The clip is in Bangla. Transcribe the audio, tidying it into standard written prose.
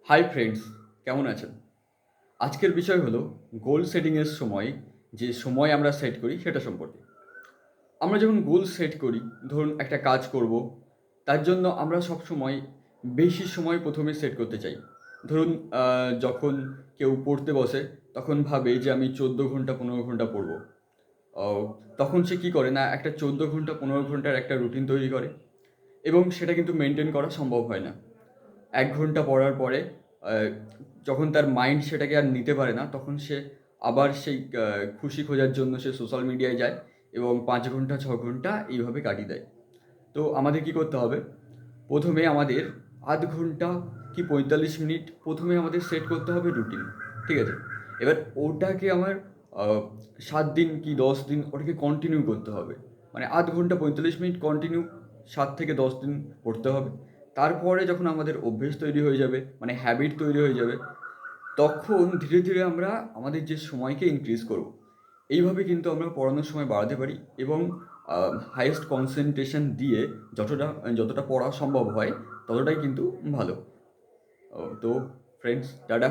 হাই ফ্রেন্ডস, কেমন আছেন? আজকের বিষয় হলো গোল সেটিংয়ের সময় যে সময় আমরা সেট করি সেটা সম্পর্কে। আমরা যখন গোল সেট করি, ধরুন একটা কাজ করব, তার জন্য আমরা সবসময় বেশি সময় ১ম এ সেট করতে চাই। ধরুন যখন কেউ পড়তে বসে তখন ভাবে যে আমি ১৪ ঘন্টা ১৫ ঘন্টা পড়ব। অ তখন সে কী করে না একটা ১৪ ঘন্টা ১৫ ঘন্টার একটা রুটিন তৈরি করে এবং সেটা কিন্তু মেইনটেইন করা সম্ভব হয় না। ১ ঘন্টা পড়ার পরে আ যখন তার মাইন্ড সেটাকে আর নিতে পারে না, তখন সে আবার সেই খুশি খোঁজার জন্য সে সোশ্যাল মিডিয়ায় যায় এবং ৫ ঘন্টা ৬ ঘন্টা এইভাবে কাটিয়ে দেয়। তো আমাদের কি করতে হবে? ১ম এ আমাদের ০.৫ ঘন্টা কি ৪৫ মিনিট ১ম এ আমাদের সেট করতে হবে রুটিন। ঠিক আছে? এবার ওটাকে আমার আ ৭ দিন কি ১০ দিন ওটাকে কন্টিনিউ করতে হবে। মানে ০.৫ ঘন্টা ৪৫ মিনিট কন্টিনিউ ৭ থেকে ১০ দিন পড়তে হবে। তারপরে যখন আমাদের অভ্যেস তৈরি হয়ে যাবে, মানে হ্যাবিট তৈরি হয়ে যাবে, তখন ধীরে, ধীরে আমরা আমাদের যে সময়কে ইনক্রিজ করব। এইভাবে কিন্তু আমরা পড়ানোর সময় বাড়াতে পারি এবং আ হাইয়েস্ট কনসেনট্রেশন দিয়ে যতটা পড়া সম্ভব হয় ততটাই কিন্তু ভালো। তো ফ্রেন্ডস টাটা।